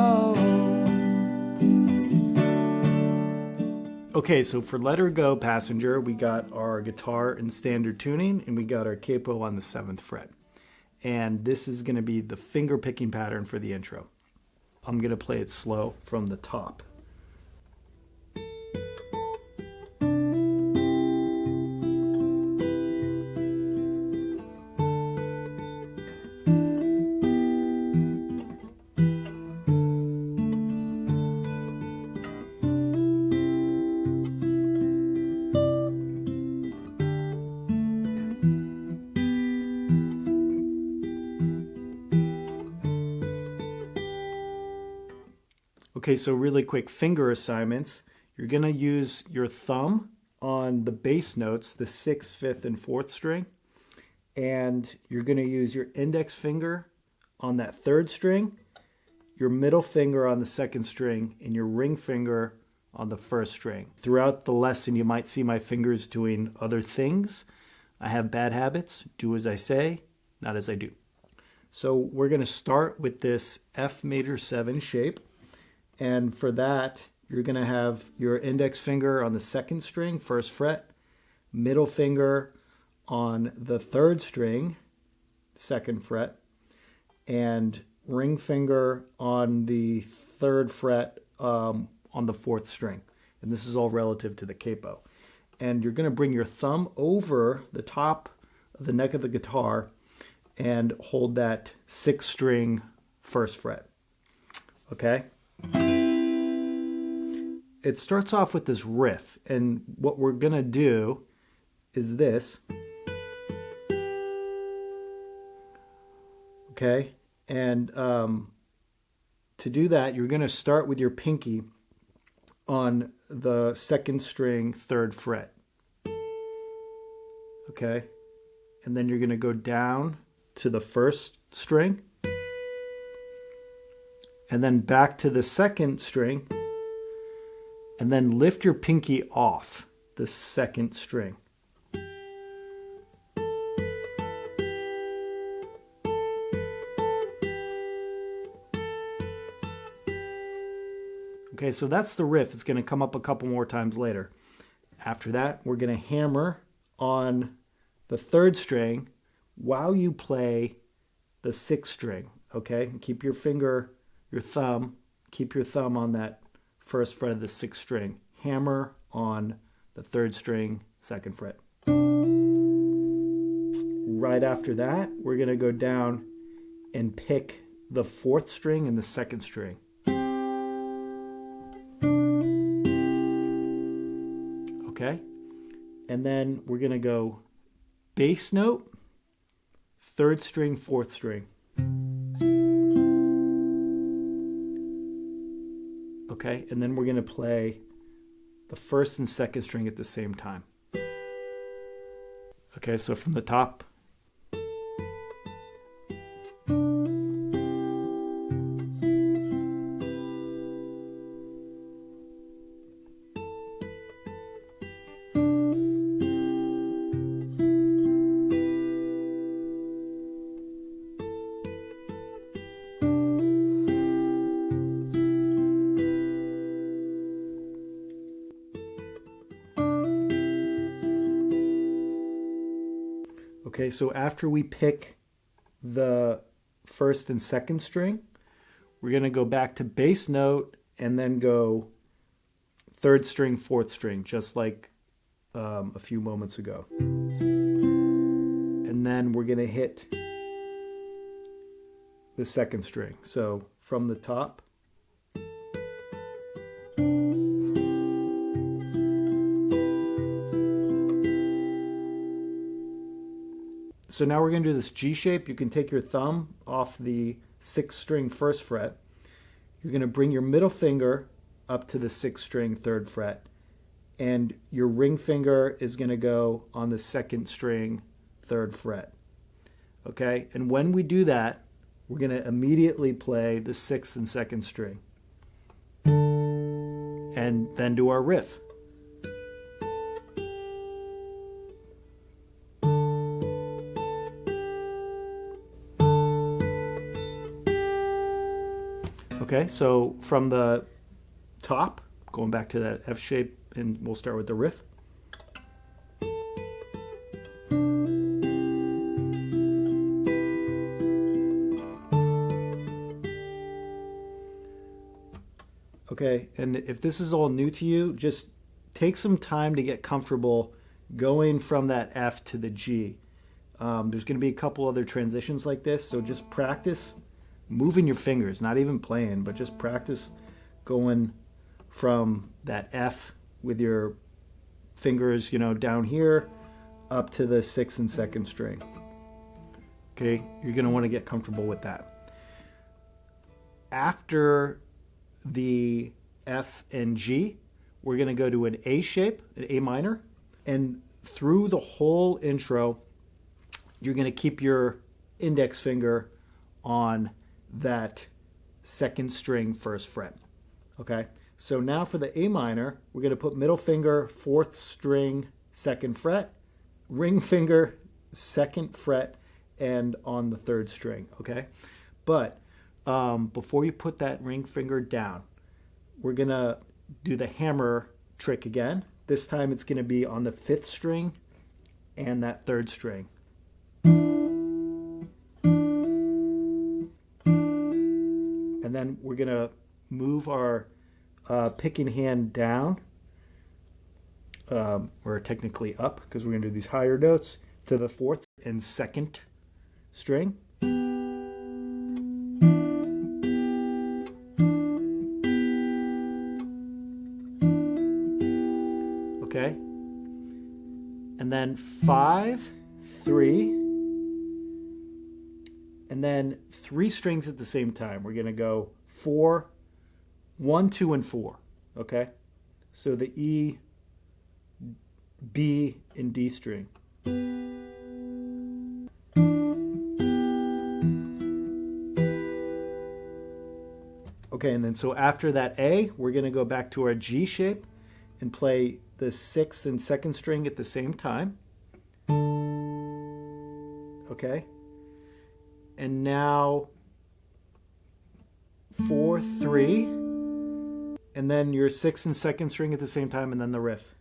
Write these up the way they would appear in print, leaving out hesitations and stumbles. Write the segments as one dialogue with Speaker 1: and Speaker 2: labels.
Speaker 1: go. Okay, so for Let Her Go Passenger, we got our guitar in standard tuning and we got our capo on the 7th fret. And this is going to be the finger picking pattern for the intro. I'm going to play it slow from the top. Okay, so really quick finger assignments. You're going to use your thumb on the bass notes, the 6th, 5th, and 4th string. And you're going to use your index finger on that 3rd string, your middle finger on the 2nd string, and your ring finger on the 1st string. Throughout the lesson, you might see my fingers doing other things. I have bad habits. Do as I say, not as I do. So we're going to start with this F major 7 shape. And for that, you're going to have your index finger on the 2nd string, 1st fret, middle finger on the 3rd string, 2nd fret, and ring finger on the 3rd fret on the 4th string. And this is all relative to the capo. And you're going to bring your thumb over the top of the neck of the guitar and hold that 6th string, 1st fret. Okay? It starts off with this riff, and what we're going to do is this. Okay? And to do that, you're going to start with your pinky on the 2nd string, 3rd fret. Okay? And then you're going to go down to the 1st string, and then back to the 2nd string, and then lift your pinky off the 2nd string. Okay, so that's the riff. It's going to come up a couple more times later. After that, we're going to hammer on the 3rd string while you play the 6th string. Okay, and keep your finger, your thumb, keep your thumb on that 1st fret of the 6th string. Hammer on the 3rd string, 2nd fret. Right after that, we're going to go down and pick the 4th string and the 2nd string. Okay? And then we're going to go bass note, 3rd string, 4th string. Okay, and then we're going to play the 1st and 2nd string at the same time. Okay, so from the top. Okay, so after we pick the 1st and 2nd string, we're going to go back to bass note and then go 3rd string, 4th string, just like a few moments ago. And then we're going to hit the 2nd string. So from the top. So now we're going to do this G shape. You can take your thumb off the 6th string 1st fret. You're going to bring your middle finger up to the 6th string 3rd fret. And your ring finger is going to go on the 2nd string 3rd fret. Okay? And when we do that, we're going to immediately play the 6th and 2nd string. And then do our riff. Okay, so from the top, going back to that F shape, and we'll start with the riff. Okay, and if this is all new to you, just take some time to get comfortable going from that F to the G. There's going to be a couple other transitions like this, so just practice moving your fingers, not even playing, but just practice going from that F with your fingers, down here up to the 6th and 2nd string. Okay, you're going to want to get comfortable with that. After the F and G, we're going to go to an A shape, an A minor, and through the whole intro, you're going to keep your index finger on that 2nd string 1st fret. Okay, so now for the A minor, we're going to put middle finger 4th string 2nd fret, ring finger 2nd fret, and on the 3rd string. Okay, but before you put that ring finger down, we're going to do the hammer trick again. This time it's going to be on the 5th string and that 3rd string. And then we're going to move our picking hand down, or technically up, because we're going to do these higher notes, to the 4th and 2nd string. Okay, and then 5, 3, and then 3 strings at the same time. We're going to go 4, 1, 2, and 4. Okay, so the E, B, and D string. Okay, and then so after that A, we're going to go back to our G shape and play the 6th and 2nd string at the same time. Okay, and now 4, 3, and then your 6th and 2nd string at the same time, and then the riff.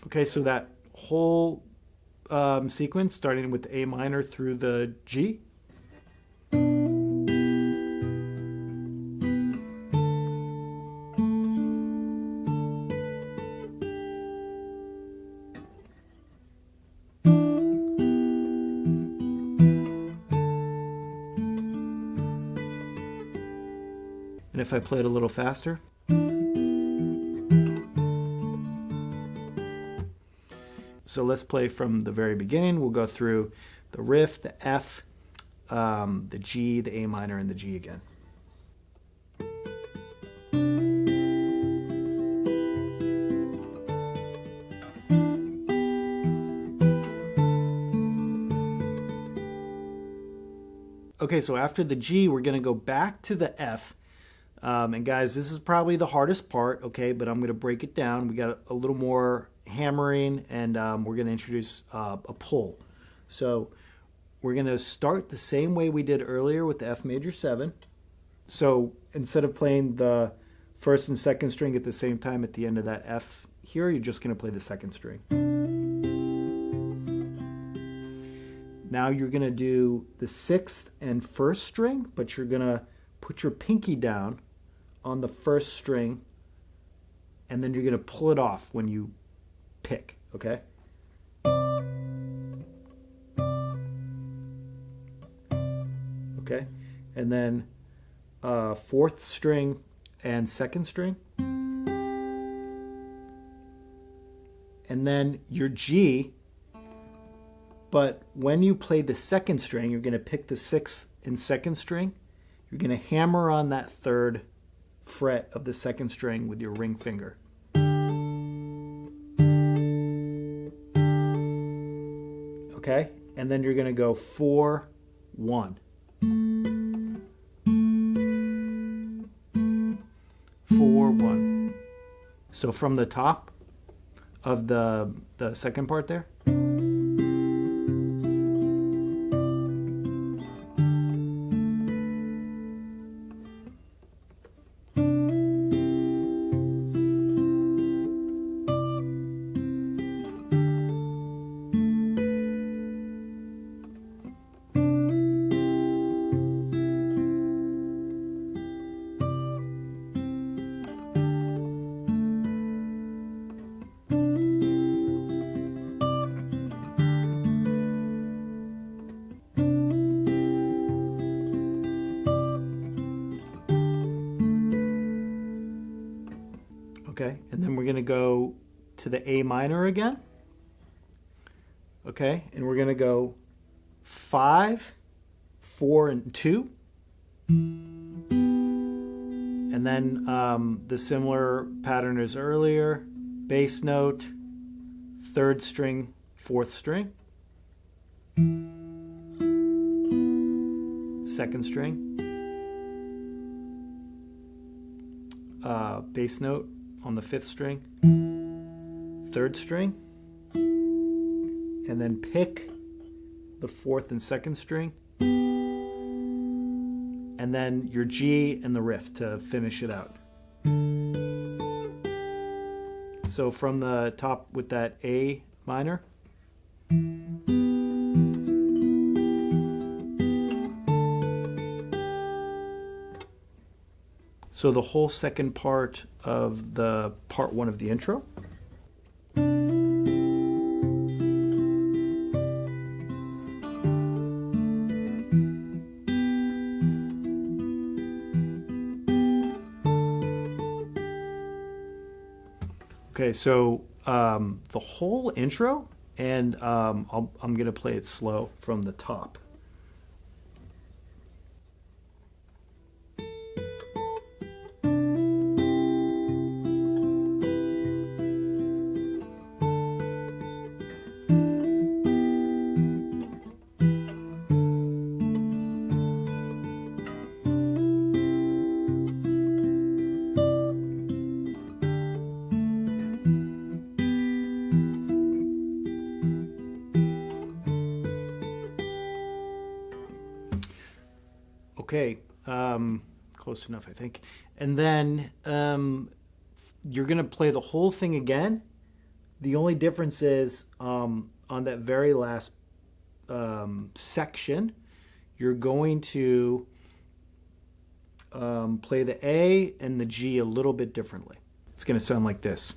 Speaker 1: Okay, so that whole sequence, starting with the A minor through the G. And if I play it a little faster. So let's play from the very beginning. We'll go through the riff, the F, the G, the A minor, and the G again. Okay, so after the G, we're going to go back to the F. And guys, this is probably the hardest part, okay, but I'm going to break it down. We got a little more hammering, and we're going to introduce a pull. So we're going to start the same way we did earlier with the F major 7. So instead of playing the 1st and 2nd string at the same time at the end of that F here, you're just going to play the 2nd string. Now you're going to do the 6th and 1st string, but you're going to put your pinky down on the 1st string, and then you're going to pull it off when you pick, okay? Okay, and then 4th string and 2nd string. And then your G, but when you play the 2nd string, you're going to pick the 6th and 2nd string. You're going to hammer on that 3rd fret of the 2nd string with your ring finger. Okay, and then you're going to go 4, 1. 4, 1. So from the top of the second part there. Okay, and then we're going to go to the A minor again. Okay, and we're going to go 5, 4, and 2. And then the similar pattern as earlier, bass note, 3rd string, 4th string, 2nd string, bass note on the 5th string, 3rd string, and then pick the 4th and 2nd string, and then your G and the riff to finish it out. So from the top with that A minor. So the whole second part of the part 1 of the intro. Okay, so the whole intro, and I'm going to play it slow from the top. Okay, close enough, I think. And then you're going to play the whole thing again. The only difference is on that very last section, you're going to play the A and the G a little bit differently. It's going to sound like this.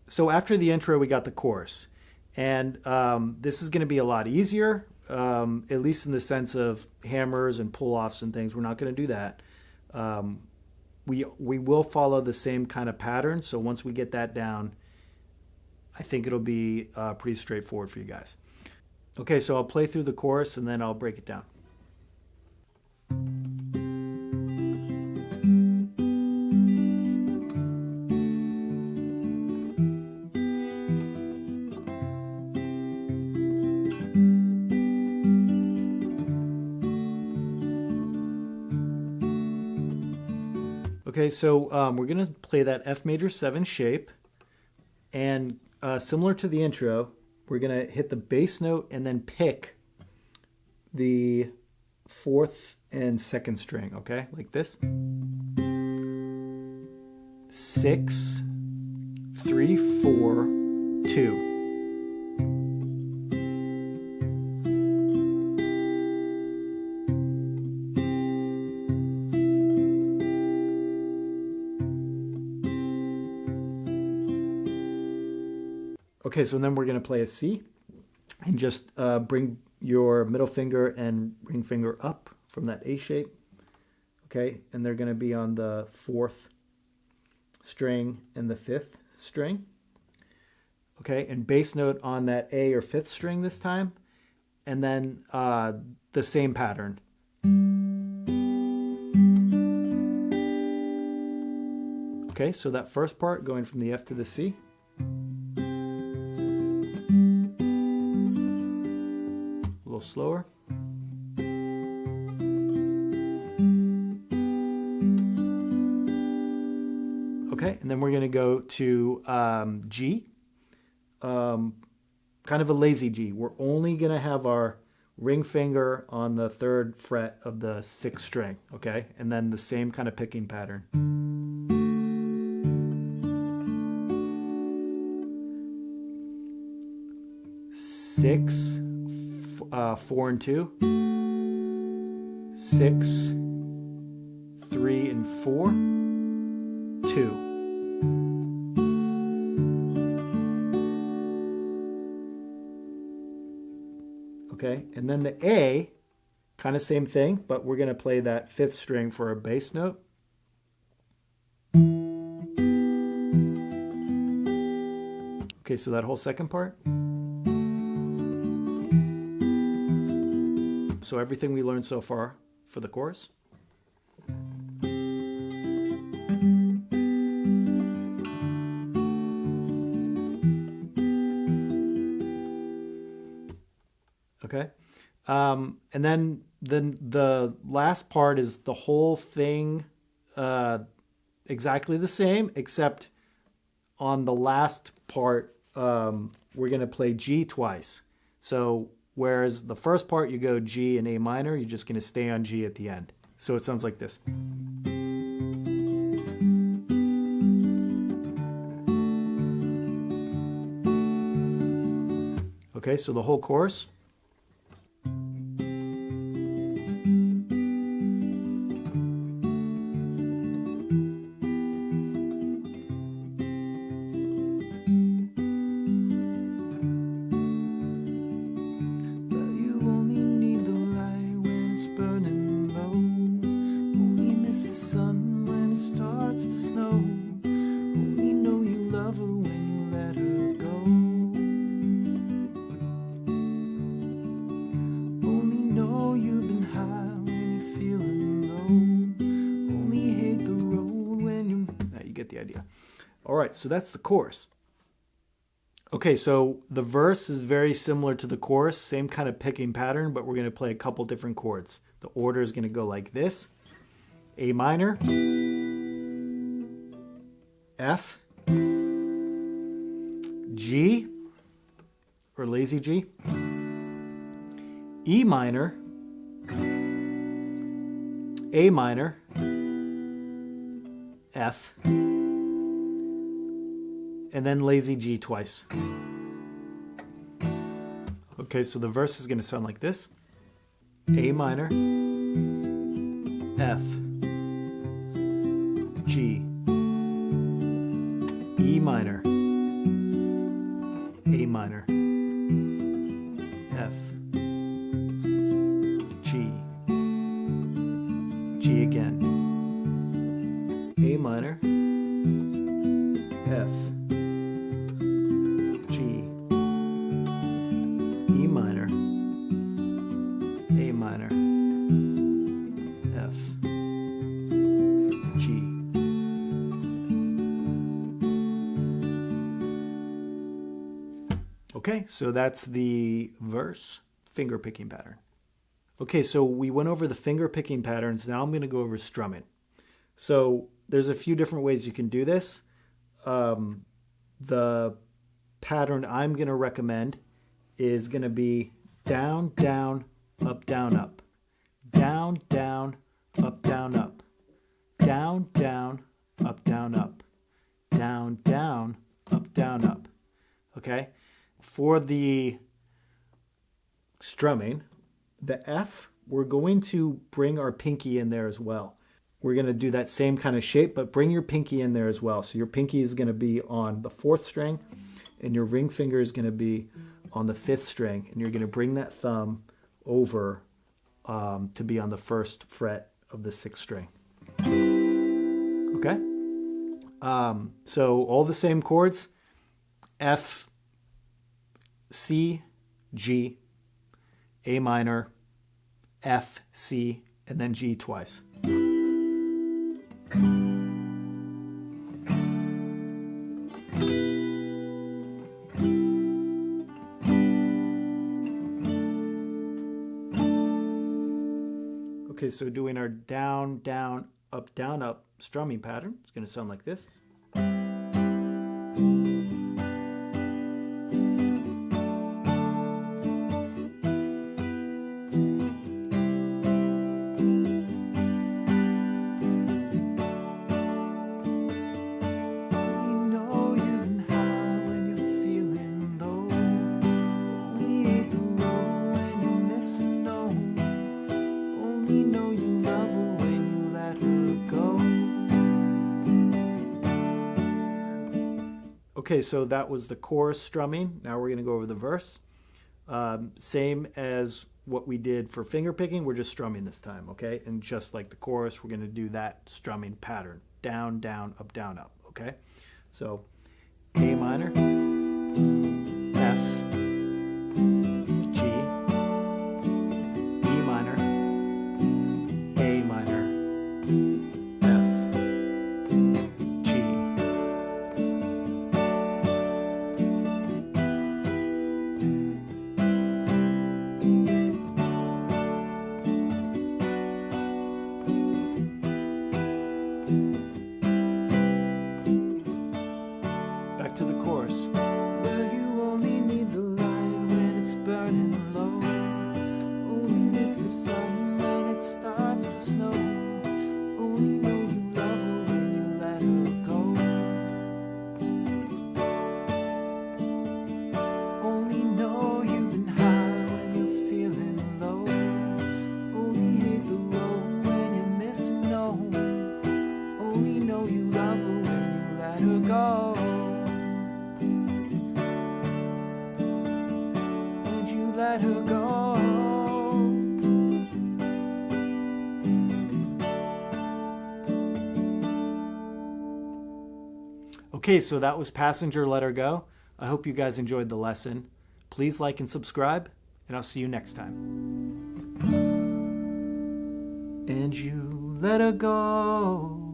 Speaker 1: So after the intro, we got the chorus. And this is going to be a lot easier, at least in the sense of hammers and pull-offs and things. We're not going to do that. We will follow the same kind of pattern. So once we get that down, I think it'll be pretty straightforward for you guys. Okay, so I'll play through the chorus and then I'll break it down. Okay, so we're going to play that F major 7 shape, and similar to the intro, we're going to hit the bass note and then pick the 4th and 2nd string, okay, like this. 6, 3, 4, 2. Okay, so then we're going to play a C, and just bring your middle finger and ring finger up from that A shape. Okay, and they're going to be on the 4th string and the 5th string. Okay, and bass note on that A or 5th string this time, and then the same pattern. Okay, so that first part going from the F to the C. Slower. Okay, and then we're going to go to G, kind of a lazy G. We're only going to have our ring finger on the 3rd fret of the 6th string, okay, and then the same kind of picking pattern. 6, 4 and 2, 6, 3 and 4, 2. Okay, and then the A, kind of same thing, but we're going to play that fifth string for our bass note. Okay, so that whole second part. So everything we learned so far for the chorus. Okay, and then the last part is the whole thing exactly the same, except on the last part we're going to play G twice. So whereas the first part you go G and A minor, you're just going to stay on G at the end. So it sounds like this. Okay, so the whole chorus. The idea. All right, so that's the chorus. Okay, so the verse is very similar to the chorus, same kind of picking pattern, but we're going to play a couple different chords. The order is going to go like this: A minor, F, G, or lazy G, E minor, A minor, F, and then lazy G twice. Okay, so the verse is going to sound like this: A minor, F, G, E minor, A minor, F, G, G again, A minor, F, G, E minor, A minor, F, G. Okay, so that's the verse finger picking pattern. Okay, so we went over the finger picking patterns. Now I'm going to go over strumming. So there's a few different ways you can do this. The pattern I'm going to recommend is going to be down, down, up, down, up. Down, down, up, down, up. Down, down, up, down, up. Down, down, up, down, up. Okay? For the strumming, the F, we're going to bring our pinky in there as well. We're going to do that same kind of shape, but bring your pinky in there as well. So your pinky is going to be on the fourth string, and your ring finger is going to be on the fifth string, and you're going to bring that thumb over to be on the first fret of the sixth string. Okay? So all the same chords: F, C, G, A minor, F, C, and then G twice. Okay, so doing our down, down, up strumming pattern, it's going to sound like this. Okay, so that was the chorus strumming. Now we're going to go over the verse. Same as what we did for finger picking, we're just strumming this time, okay? And just like the chorus, we're going to do that strumming pattern. Down, down, up, okay? So A minor, F, G, E minor, A minor, F, G. Back to the chorus.
Speaker 2: Well, you only need the light when it's burning low. Only miss the sun when it starts to snow. Only know you love her when you let her go. Only know you've been high when you're feeling low. Only hate the road when you're missing home. Only know you love her when you let her go. Let her go.
Speaker 1: Okay, so that was Passenger Let Her Go. I hope you guys enjoyed the lesson. Please like and subscribe, and I'll see you next time.
Speaker 2: And you let her go.